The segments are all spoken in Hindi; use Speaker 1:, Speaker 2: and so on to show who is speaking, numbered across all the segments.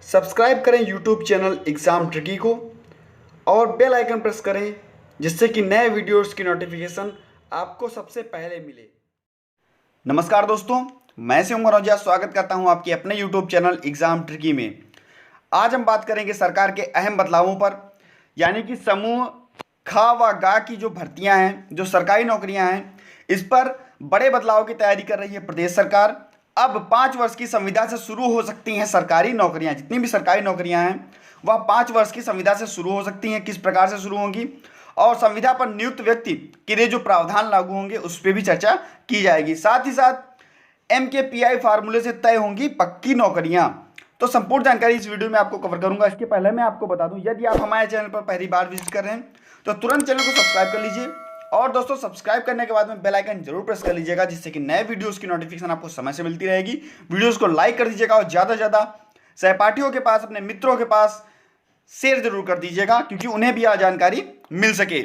Speaker 1: सब्सक्राइब करें यूट्यूब चैनल एग्ज़ाम ट्रिकी को और बेल आइकन प्रेस करें जिससे कि नए वीडियोस की नोटिफिकेशन आपको सबसे पहले मिले। नमस्कार दोस्तों, मैं शिव मनोजिया स्वागत करता हूं आपके अपने यूट्यूब चैनल एग्ज़ाम ट्रिकी में। आज हम बात करेंगे सरकार के अहम बदलावों पर, यानी कि समूह ख व ग की जो भर्तियां हैं, जो सरकारी नौकरियां हैं, इस पर बड़े बदलाव की तैयारी कर रही है प्रदेश सरकार। अब 5 वर्ष की संविदा से शुरू हो सकती हैं सरकारी नौकरियां। जितनी भी सरकारी नौकरियां हैं वह 5 वर्ष की संविदा से शुरू हो सकती हैं। किस प्रकार से शुरू होंगी और संविदा पर नियुक्त व्यक्ति के लिए जो प्रावधान लागू होंगे उस पर भी चर्चा की जाएगी। साथ ही साथ MKPI फार्मूले से तय होंगी पक्की नौकरियां। तो संपूर्ण जानकारी इस वीडियो में आपको कवर करूंगा। इसके पहले मैं आपको बता दूं, यदि आप हमारे चैनल पर पहली बार विजिट कर रहे हैं तो तुरंत चैनल को सब्सक्राइब कर लीजिए और दोस्तों सब्सक्राइब करने के बाद में बेल आइकन जरूर प्रेस कर लीजिएगा, जिससे कि नए वीडियोस की नोटिफिकेशन आपको समय से मिलती रहेगी। वीडियोस को लाइक कर दीजिएगा और ज़्यादा से ज़्यादा सहपाठियों के पास, अपने मित्रों के पास शेयर जरूर कर दीजिएगा, क्योंकि उन्हें भी यह जानकारी मिल सके।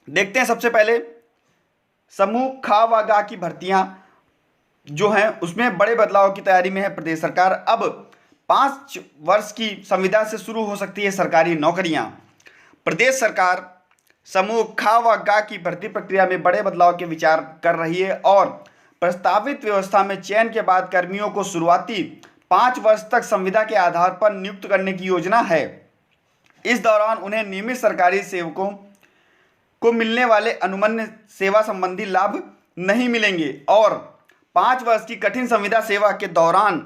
Speaker 1: देखते हैं सबसे पहले समूह ख व ग की भर्तियां जो हैं उसमें बड़े बदलाव की तैयारी में है प्रदेश सरकार। अब 5 वर्ष की संविदा से शुरू हो सकती है सरकारी नौकरियां। प्रदेश सरकार समूह ख व ग की भर्ती प्रक्रिया में बड़े बदलाव के विचार कर रही है और प्रस्तावित व्यवस्था में चयन के बाद कर्मियों को शुरुआती 5 वर्ष तक संविदा के आधार पर नियुक्त करने की योजना है। इस दौरान उन्हें नियमित सरकारी सेवकों को मिलने वाले अनुमन्य सेवा संबंधी लाभ नहीं मिलेंगे और 5 वर्ष की कठिन संविदा सेवा के दौरान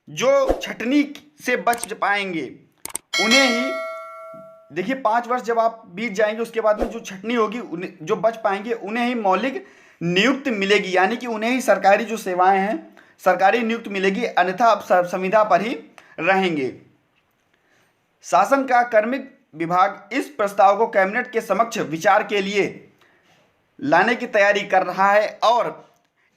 Speaker 1: जो छटनी से बच पाएंगे उन्हें ही, देखिए 5 वर्ष जब आप बीत जाएंगे उसके बाद में जो छटनी होगी, जो बच पाएंगे उन्हें ही मौलिक नियुक्ति मिलेगी, यानी कि उन्हें ही सरकारी जो सेवाएं हैं सरकारी नियुक्ति मिलेगी, अन्यथा आप संविदा पर ही रहेंगे। शासन का कार्मिक विभाग इस प्रस्ताव को कैबिनेट के समक्ष विचार के लिए लाने की तैयारी कर रहा है और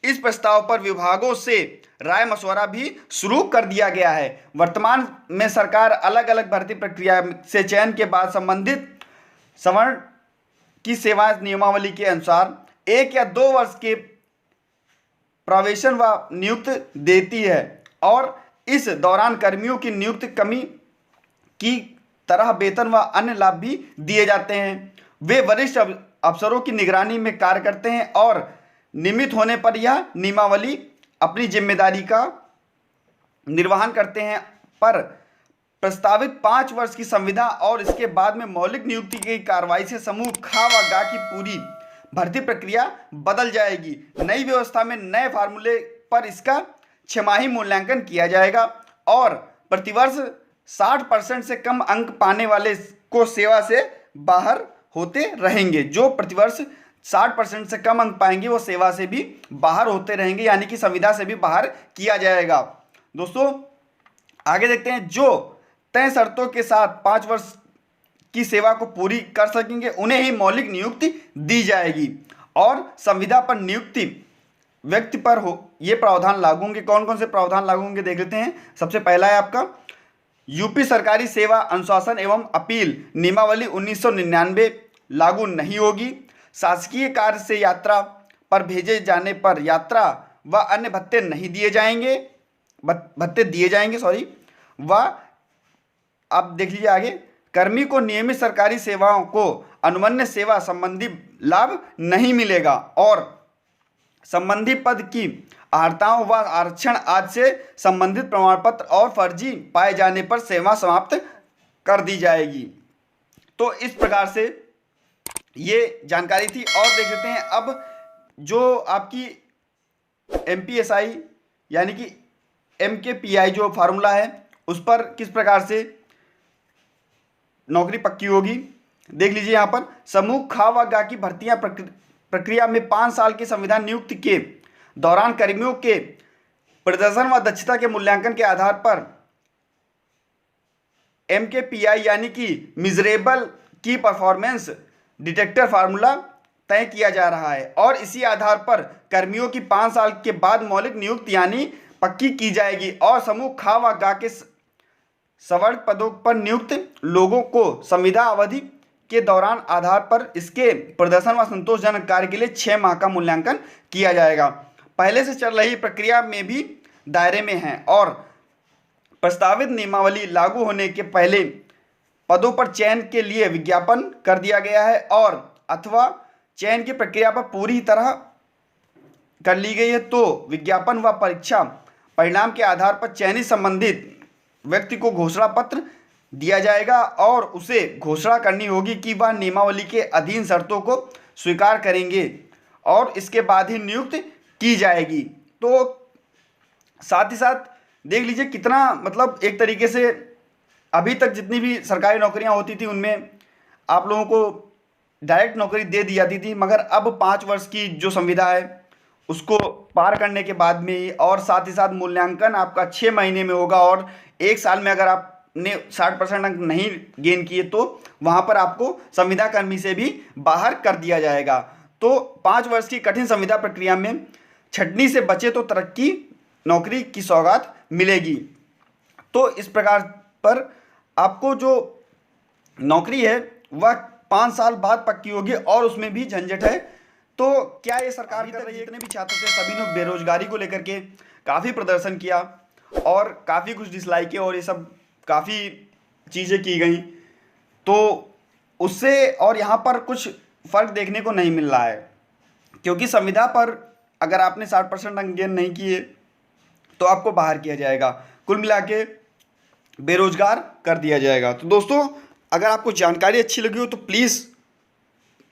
Speaker 1: इस प्रस्ताव पर विभागों से राय मशवरा भी शुरू कर दिया गया है। वर्तमान में सरकार अलग अलग भर्ती प्रक्रिया से चयन के बाद संबंधित सवर्ण की सेवा नियमावली के अनुसार 1 या 2 वर्ष के प्रवेशन व नियुक्ति देती है और इस दौरान कर्मियों की नियुक्ति कमी की तरह वेतन व अन्य लाभ भी दिए जाते हैं। वे वरिष्ठ अफसरों की निगरानी में कार्य करते हैं और नियमित होने पर यह नियमावली अपनी जिम्मेदारी का निर्वहन करते हैं। पर प्रस्तावित 5 वर्ष की संविदा और इसके बाद में मौलिक नियुक्ति की कार्रवाई से समूह ख व ग की पूरी भर्ती प्रक्रिया बदल जाएगी। नई व्यवस्था में नए फार्मूले पर इसका 6माही मूल्यांकन किया जाएगा और प्रतिवर्ष 60% से कम अंक पाने वाले को सेवा से बाहर होते रहेंगे। जो प्रतिवर्ष 60% से कम अंक पाएंगे वो सेवा से भी बाहर होते रहेंगे, यानी कि संविदा से भी बाहर किया जाएगा। दोस्तों आगे देखते हैं, जो तय शर्तों के साथ 5 वर्ष की सेवा को पूरी कर सकेंगे उन्हें ही मौलिक नियुक्ति दी जाएगी और संविदा पर नियुक्ति व्यक्ति पर हो ये प्रावधान लागू होंगे। कौन कौन से प्रावधान लागू होंगे देख लेते हैं। सबसे पहला है आपका यूपी सरकारी सेवा अनुशासन एवं अपील नियमावली 1999 लागू नहीं होगी। शासकीय कार्य से यात्रा पर भेजे जाने पर यात्रा व अन्य भत्ते नहीं दिए जाएंगे, भत्ते दिए जाएंगे व अब देख लीजिए आगे, कर्मी को नियमित सरकारी सेवाओं को अनुमन्य सेवा संबंधी लाभ नहीं मिलेगा और संबंधी पद की अर्हताओं व आरक्षण आदि से संबंधित प्रमाण पत्र और फर्जी पाए जाने पर सेवा समाप्त कर दी जाएगी। तो इस प्रकार से ये जानकारी थी। और देख लेते हैं अब जो आपकी MPSI यानी कि MKPI जो फार्मूला है उस पर किस प्रकार से नौकरी पक्की होगी देख लीजिए। यहाँ पर समूह ख व ग की भर्तियां प्रक्रिया में 5 साल की संविदा नियुक्ति के दौरान कर्मियों के प्रदर्शन व दक्षता के मूल्यांकन के आधार पर MKPI यानी कि मिजरेबल की परफॉर्मेंस डिटेक्टर फार्मूला तय किया जा रहा है और इसी आधार पर कर्मियों की 5 साल के बाद मौलिक नियुक्ति यानी पक्की की जाएगी और समूह ख व ग के सवर्ण पदों पर नियुक्त लोगों को संविदा अवधि के दौरान आधार पर इसके प्रदर्शन व संतोषजनक कार्य के लिए 6 माह का मूल्यांकन किया जाएगा। पहले से चल रही प्रक्रिया में भी दायरे में हैं और प्रस्तावित नियमावली लागू होने के पहले पदों पर चयन के लिए विज्ञापन कर दिया गया है और अथवा चयन की प्रक्रिया पर पूरी तरह कर ली गई है तो विज्ञापन व परीक्षा परिणाम के आधार पर चयनित संबंधित व्यक्ति को घोषणा पत्र दिया जाएगा और उसे घोषणा करनी होगी कि वह नियमावली के अधीन शर्तों को स्वीकार करेंगे और इसके बाद ही नियुक्त की जाएगी। तो साथ ही साथ देख लीजिए कितना मतलब एक तरीके से अभी तक जितनी भी सरकारी नौकरियां होती थी उनमें आप लोगों को डायरेक्ट नौकरी दे दी जाती थी, मगर अब 5 वर्ष की जो संविदा है उसको पार करने के बाद में ही, और साथ ही साथ मूल्यांकन आपका 6 महीने में होगा और 1 साल में अगर आपने 60% अंक नहीं गेन किए तो वहाँ पर आपको संविदा कर्मी से भी बाहर कर दिया जाएगा। तो 5 वर्ष की कठिन संविदा प्रक्रिया में छटनी से बचे तो तरक्की नौकरी की सौगात मिलेगी। तो इस प्रकार पर आपको जो नौकरी है वह 5 साल बाद पक्की होगी और उसमें भी झंझट है। तो क्या ये सरकार कर रही है? जितने भी छात्र थे सभी ने बेरोजगारी को लेकर के काफ़ी प्रदर्शन किया और काफ़ी कुछ डिसलाइक और ये सब काफ़ी चीज़ें की गई, तो उससे और यहाँ पर कुछ फ़र्क देखने को नहीं मिल रहा है, क्योंकि संविदा पर अगर आपने 60% अंक गेन नहीं किए तो आपको बाहर किया जाएगा, कुल मिला के बेरोजगार कर दिया जाएगा। तो दोस्तों अगर आपको जानकारी अच्छी लगी हो तो प्लीज़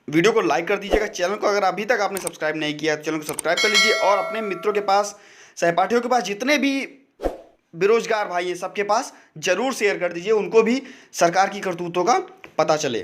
Speaker 1: वीडियो को लाइक कर दीजिएगा। चैनल को अगर अभी तक आपने सब्सक्राइब नहीं किया तो चैनल को सब्सक्राइब कर लीजिए और अपने मित्रों के पास, सहपाठियों के पास, जितने भी बेरोजगार भाई हैं सबके पास ज़रूर शेयर कर दीजिए, उनको भी सरकार की करतूतों का पता चले।